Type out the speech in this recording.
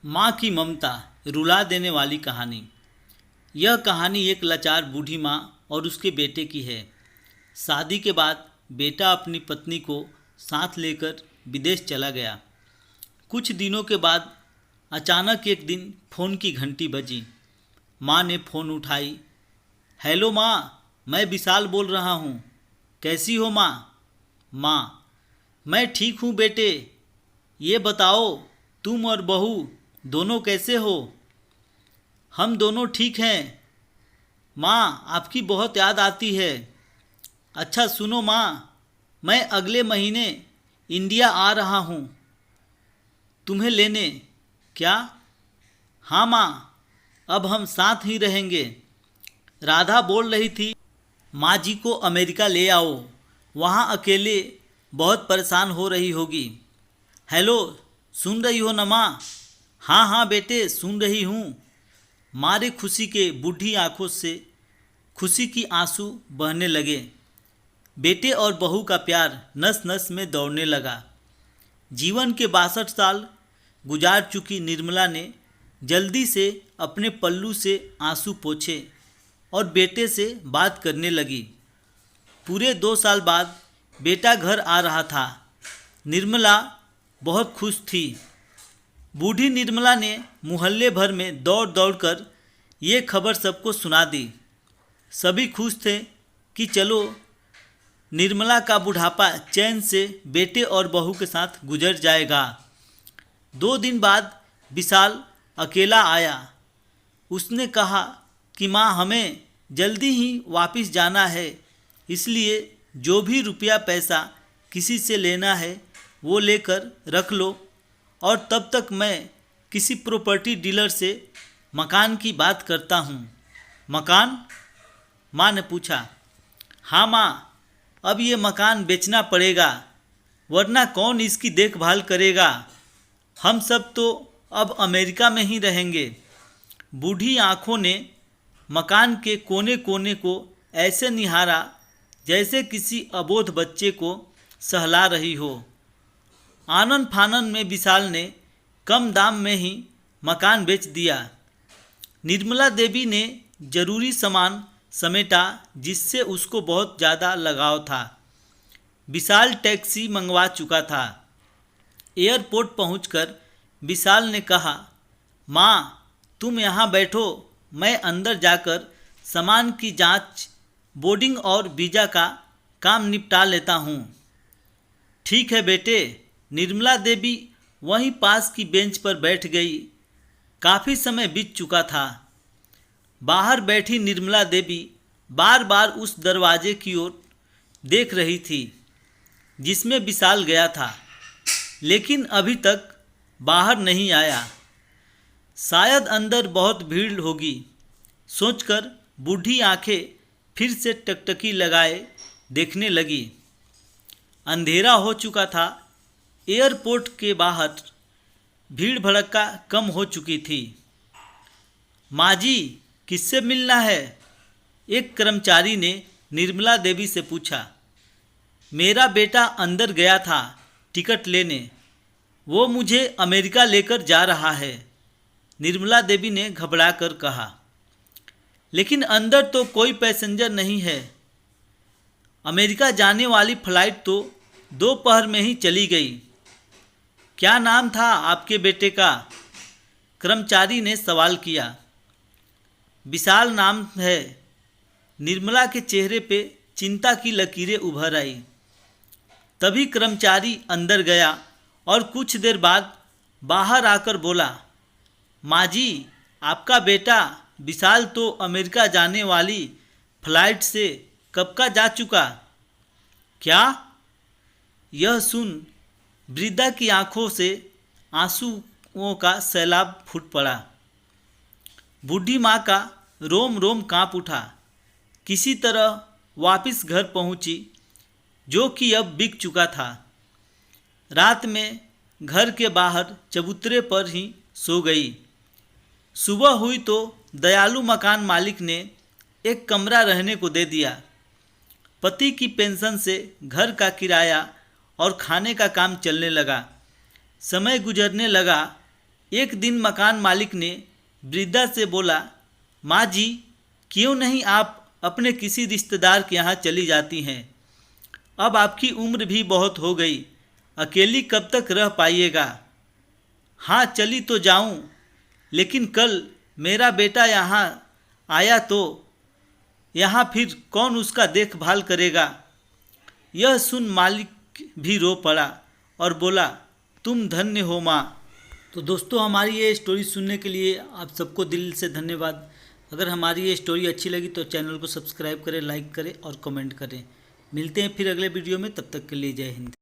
माँ की ममता रुला देने वाली कहानी। यह कहानी एक लाचार बूढ़ी माँ और उसके बेटे की है। शादी के बाद बेटा अपनी पत्नी को साथ लेकर विदेश चला गया। कुछ दिनों के बाद अचानक एक दिन फ़ोन की घंटी बजी। माँ ने फ़ोन उठाई। हेलो माँ, मैं विशाल बोल रहा हूँ। कैसी हो माँ? माँ, मैं ठीक हूँ बेटे। ये बताओ, तुम और बहू दोनों कैसे हो? हम दोनों ठीक हैं। माँ, आपकी बहुत याद आती है। अच्छा सुनो माँ, मैं अगले महीने इंडिया आ रहा हूँ तुम्हें लेने। क्या? हाँ माँ, अब हम साथ ही रहेंगे। राधा बोल रही थी माँ जी को अमेरिका ले आओ, वहाँ अकेले बहुत परेशान हो रही होगी। हेलो, सुन रही हो ना माँ? हाँ हाँ बेटे, सुन रही हूँ। मारे खुशी के बूढ़ी आंखों से खुशी की आंसू बहने लगे। बेटे और बहू का प्यार नस नस में दौड़ने लगा। जीवन के 62 साल गुजार चुकी निर्मला ने जल्दी से अपने पल्लू से आंसू पोंछे और बेटे से बात करने लगी। पूरे 2 साल बाद बेटा घर आ रहा था। निर्मला बहुत खुश थी। बूढ़ी निर्मला ने मोहल्ले भर में दौड़ दौड़ कर ये खबर सबको सुना दी। सभी खुश थे कि चलो निर्मला का बुढ़ापा चैन से बेटे और बहू के साथ गुजर जाएगा। 2 दिन बाद विशाल अकेला आया। उसने कहा कि माँ, हमें जल्दी ही वापस जाना है, इसलिए जो भी रुपया पैसा किसी से लेना है वो लेकर रख लो, और तब तक मैं किसी प्रॉपर्टी डीलर से मकान की बात करता हूँ। मकान? माँ ने पूछा। हाँ माँ, अब ये मकान बेचना पड़ेगा, वरना कौन इसकी देखभाल करेगा? हम सब तो अब अमेरिका में ही रहेंगे। बूढ़ी आंखों ने मकान के कोने कोने को ऐसे निहारा जैसे किसी अबोध बच्चे को सहला रही हो। आनन फानन में विशाल ने कम दाम में ही मकान बेच दिया। निर्मला देवी ने जरूरी सामान समेटा जिससे उसको बहुत ज़्यादा लगाव था। विशाल टैक्सी मंगवा चुका था। एयरपोर्ट पहुंचकर विशाल ने कहा, माँ, तुम यहाँ बैठो, मैं अंदर जाकर सामान की जांच, बोर्डिंग और वीज़ा का काम निपटा लेता हूँ। ठीक है बेटे। निर्मला देवी वहीं पास की बेंच पर बैठ गई। काफ़ी समय बीत चुका था। बाहर बैठी निर्मला देवी बार बार उस दरवाजे की ओर देख रही थी जिसमें विशाल गया था, लेकिन अभी तक बाहर नहीं आया। शायद अंदर बहुत भीड़ होगी सोचकर बूढ़ी आंखें फिर से टकटकी लगाए देखने लगी। अंधेरा हो चुका था। एयरपोर्ट के बाहर भीड़ भड़का कम हो चुकी थी। माँ जी, किससे मिलना है? एक कर्मचारी ने निर्मला देवी से पूछा। मेरा बेटा अंदर गया था टिकट लेने, वो मुझे अमेरिका लेकर जा रहा है, निर्मला देवी ने घबरा कर कहा। लेकिन अंदर तो कोई पैसेंजर नहीं है। अमेरिका जाने वाली फ्लाइट तो दोपहर में ही चली गई। क्या नाम था आपके बेटे का? कर्मचारी ने सवाल किया। विशाल नाम है। निर्मला के चेहरे पे चिंता की लकीरें उभर आई। तभी कर्मचारी अंदर गया और कुछ देर बाद बाहर आकर बोला, माँ जी, आपका बेटा विशाल तो अमेरिका जाने वाली फ्लाइट से कब का जा चुका। क्या? यह सुन वृद्धा की आंखों से आंसुओं का सैलाब फूट पड़ा। बूढ़ी माँ का रोम रोम कांप उठा। किसी तरह वापस घर पहुंची, जो कि अब बिक चुका था। रात में घर के बाहर चबूतरे पर ही सो गई। सुबह हुई तो दयालु मकान मालिक ने एक कमरा रहने को दे दिया। पति की पेंशन से घर का किराया और खाने का काम चलने लगा। समय गुजरने लगा। एक दिन मकान मालिक ने वृद्धा से बोला, माँ जी, क्यों नहीं आप अपने किसी रिश्तेदार के यहाँ चली जाती हैं? अब आपकी उम्र भी बहुत हो गई, अकेली कब तक रह पाइएगा? हाँ, चली तो जाऊँ, लेकिन कल मेरा बेटा यहाँ आया तो यहाँ फिर कौन उसका देखभाल करेगा? यह सुन मालिक भी रो पड़ा और बोला, तुम धन्य हो माँ। तो दोस्तों, हमारी ये स्टोरी सुनने के लिए आप सबको दिल से धन्यवाद। अगर हमारी ये स्टोरी अच्छी लगी तो चैनल को सब्सक्राइब करें, लाइक करें और कमेंट करें। मिलते हैं फिर अगले वीडियो में, तब तक के लिए जय हिंद।